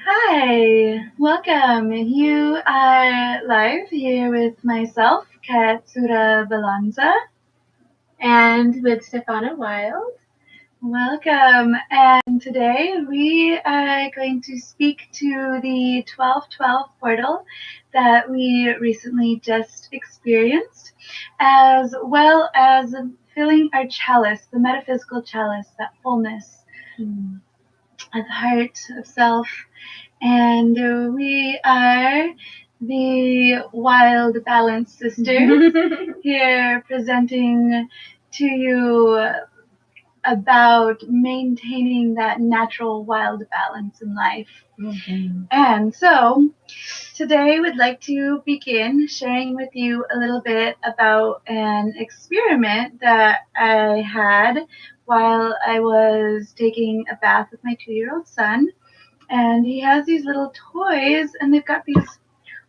Hi, welcome. You are live here with myself, Katsura Balanza. And with Sefana Wilde. Welcome. And today we are going to speak to the 1212 portal that we recently just experienced, as well as filling our chalice, the metaphysical chalice, that fullness of the heart, of self. And we are the Wilde Balance Sisters here presenting to you about maintaining that natural wild balance in life. And so today we'd like to begin sharing with you a little bit about an experiment that I had while I was taking a bath with my 2-year-old son. And he has these little toys, and they've got these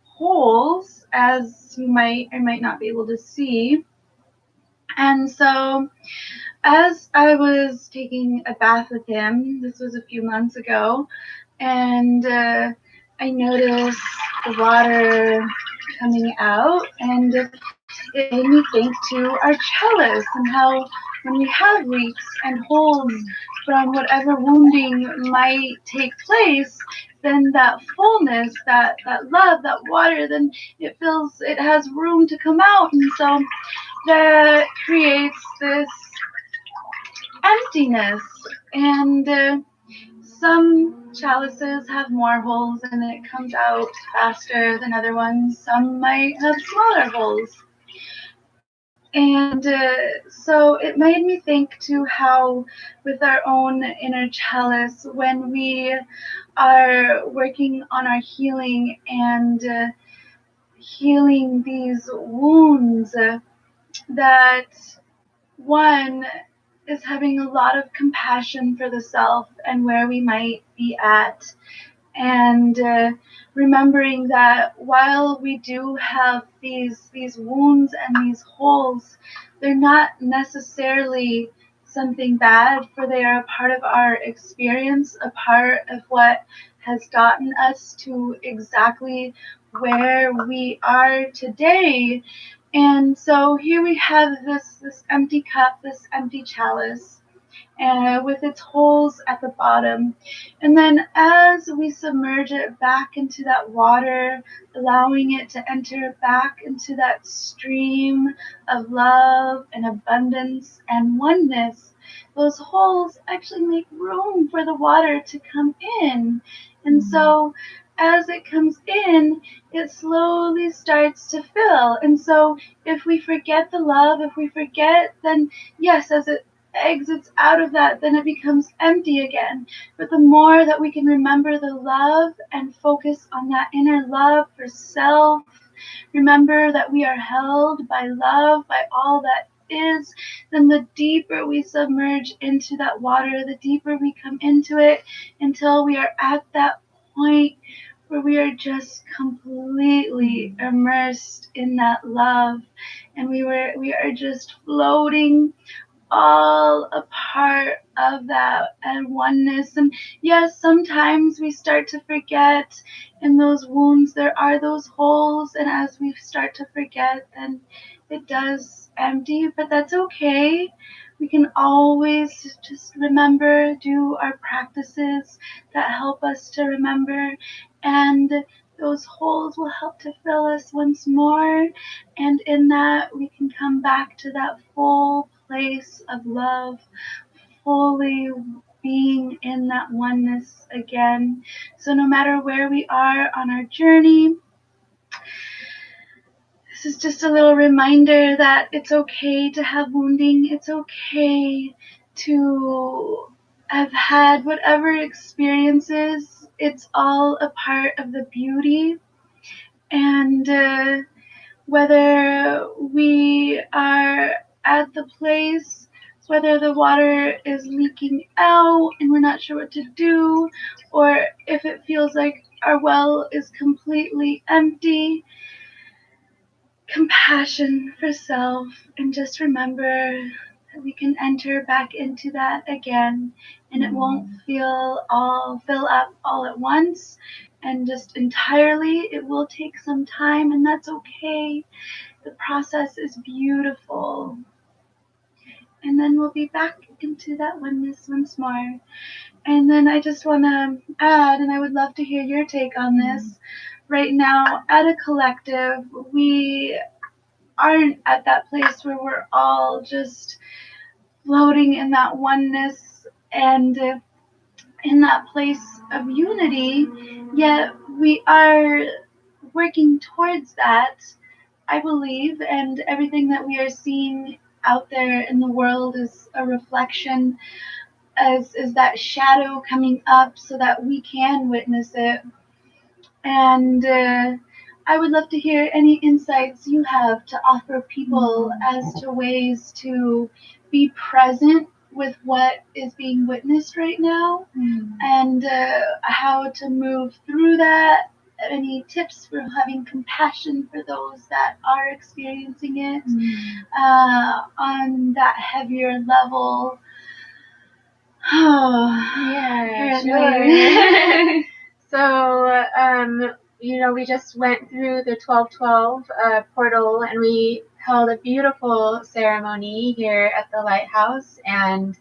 holes, as you might or might not be able to see. And so, as I was taking a bath with him, this was a few months ago, and I noticed the water coming out, and it made me think to our chalice and how when we have leaks and holes from whatever wounding might take place, then that fullness, that love, that water, then it has room to come out. And so that creates this emptiness. And some chalices have more holes and it comes out faster than other ones. Some might have smaller holes. And so it made me think to how, with our own inner chalice, when we are working on our healing and healing these wounds, that one is having a lot of compassion for the self and where we might be at, and remembering that while we do have these wounds and these holes, they're not necessarily something bad, for they are a part of our experience, a part of what has gotten us to exactly where we are today. And so here we have this empty cup, this empty chalice, with its holes at the bottom. And then as we submerge it back into that water, allowing it to enter back into that stream of love and abundance and oneness, those holes actually make room for the water to come in. And so as it comes in, it slowly starts to fill. And so if we forget the love, if we forget, then yes, as it exits out of that, then it becomes empty again. But the more that we can remember the love and focus on that inner love for self, remember that we are held by love, by all that is, then the deeper we submerge into that water, the deeper we come into it, until we are at that point where we are just completely immersed in that love, and we are just floating, all a part of that and oneness. And yes, sometimes we start to forget in those wounds there are those holes, and as we start to forget, then it does empty, but that's okay. We can always just remember, do our practices that help us to remember, and those holes will help to fill us once more. And in that, we can come back to that full place of love, fully being in that oneness again. So no matter where we are on our journey, this is just a little reminder that it's okay to have wounding. It's okay to have had whatever experiences. It's all a part of the beauty. And whether we are at the place, whether the water is leaking out and we're not sure what to do, or if it feels like our well is completely empty, compassion for self, and just remember we can enter back into that again, and it won't fill up all at once and just entirely. It will take some time, and that's okay. The process is beautiful. And then we'll be back into that oneness once more. And then I just want to add, and I would love to hear your take on this. Right now, at a collective, we aren't at that place where we're all just floating in that oneness and in that place of unity, yet we are working towards that, I believe, and everything that we are seeing out there in the world is a reflection, as is that shadow coming up so that we can witness it. And I would love to hear any insights you have to offer people as to ways to be present with what is being witnessed right now, and how to move through that. Any tips for having compassion for those that are experiencing it on that heavier level. Yeah, sure. So, we just went through the 1212 portal, and we held a beautiful ceremony here at the lighthouse. And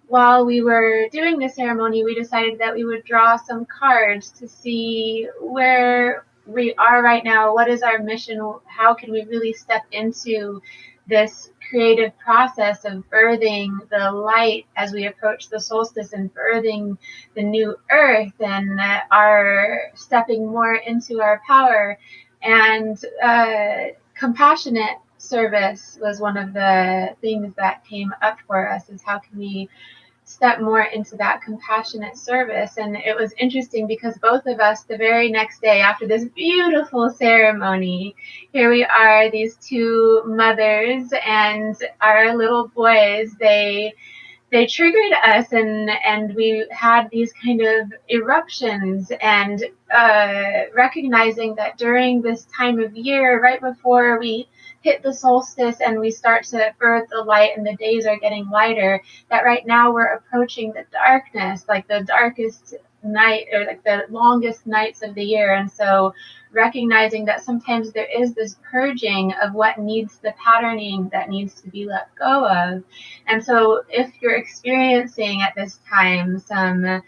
while we were doing the ceremony, we decided that we would draw some cards to see where we are right now. What is our mission? How can we really step into this creative process of birthing the light as we approach the solstice and birthing the new earth, and are stepping more into our power? And compassionate service was one of the things that came up for us, is how can we step more into that compassionate service. And it was interesting because both of us, the very next day after this beautiful ceremony, here we are, these two mothers and our little boys, they triggered us, and we had these kind of eruptions, and recognizing that during this time of year, right before we hit the solstice and we start to birth the light and the days are getting lighter, that right now we're approaching the darkness, like the darkest night, or like the longest nights of the year. And so recognizing that sometimes there is this purging of what needs, the patterning that needs to be let go of. And so if you're experiencing at this time some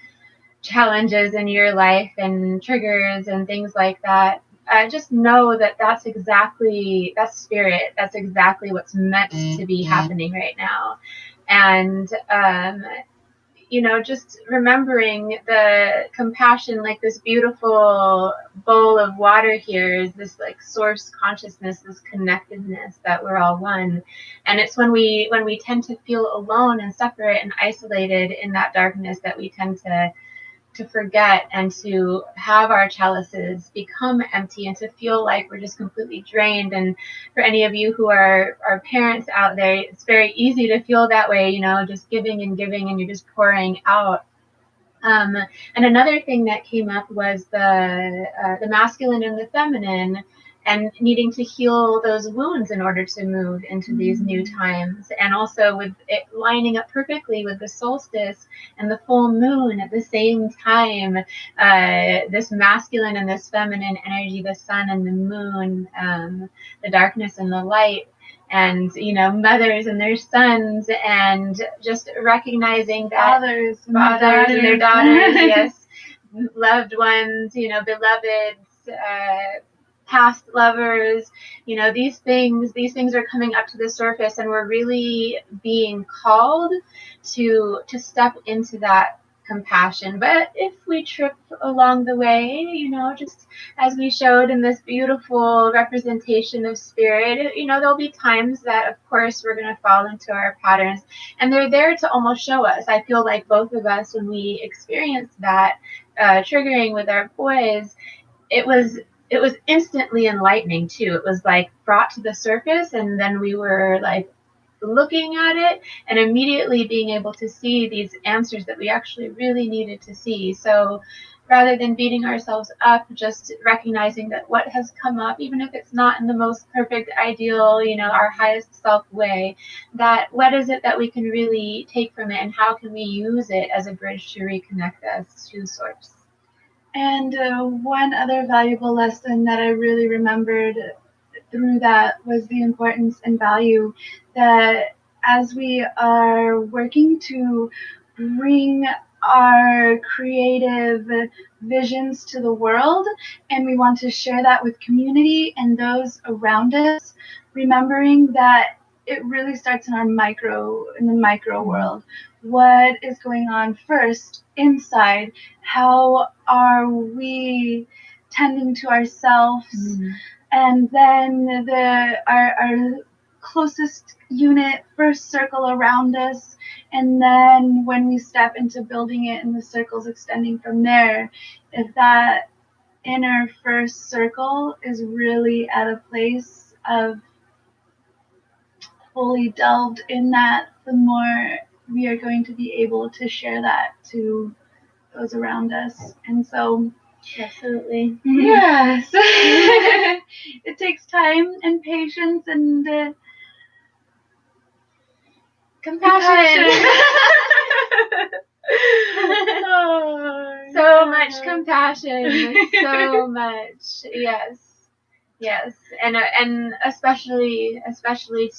challenges in your life and triggers and things like that, just know that that's spirit. That's exactly what's meant to be happening right now. And just remembering the compassion, like this beautiful bowl of water here is this like source consciousness, this connectedness that we're all one. And it's when we tend to feel alone and separate and isolated in that darkness that we tend to forget and to have our chalices become empty and to feel like we're just completely drained. And for any of you who are parents out there, it's very easy to feel that way, just giving and giving, and you're just pouring out. And another thing that came up was the masculine and the feminine, and needing to heal those wounds in order to move into these new times. And also with it lining up perfectly with the solstice and the full moon at the same time, this masculine and this feminine energy, the sun and the moon, the darkness and the light, and mothers and their sons, and just recognizing that fathers and their daughters, yes, loved ones, beloveds, past lovers, these things are coming up to the surface, and we're really being called to step into that compassion. But if we trip along the way, just as we showed in this beautiful representation of spirit, there'll be times that, of course, we're going to fall into our patterns, and they're there to almost show us. I feel like both of us, when we experienced that triggering with our boys, it was instantly enlightening too. It was like brought to the surface, and then we were like looking at it and immediately being able to see these answers that we actually really needed to see. So rather than beating ourselves up, just recognizing that what has come up, even if it's not in the most perfect, ideal, our highest self way, that what is it that we can really take from it, and how can we use it as a bridge to reconnect us to source. And one other valuable lesson that I really remembered through that was the importance and value that as we are working to bring our creative visions to the world, and we want to share that with community and those around us, remembering that it really starts in the micro world. What is going on first inside? How are we tending to ourselves? And then our closest unit, first circle around us, and then when we step into building it and the circles extending from there, if that inner first circle is really at a place of fully delved in that, the more we are going to be able to share that to those around us. And so absolutely, yes, it takes time and patience and compassion. So much compassion, so much, yes, and especially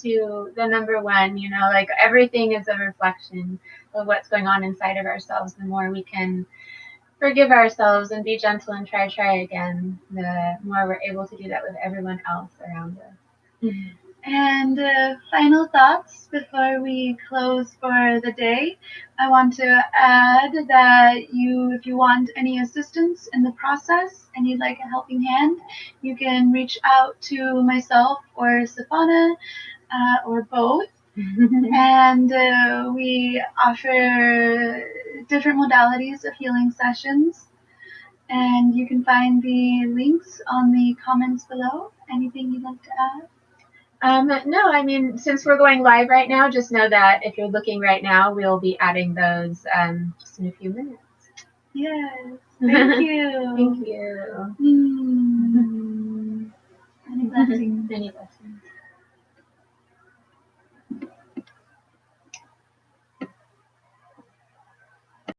to the number one, like everything is a reflection of what's going on inside of ourselves. The more we can forgive ourselves and be gentle and try again, the more we're able to do that with everyone else around us. And final thoughts before we close for the day. I want to add that if you want any assistance in the process and you'd like a helping hand, you can reach out to myself or Sefana or both. And we offer different modalities of healing sessions. And you can find the links on the comments below. Anything you'd like to add? No, I mean, since we're going live right now, just know that if you're looking right now, we'll be adding those just in a few minutes. Yes, thank you. Thank you. Many blessings. Many blessings.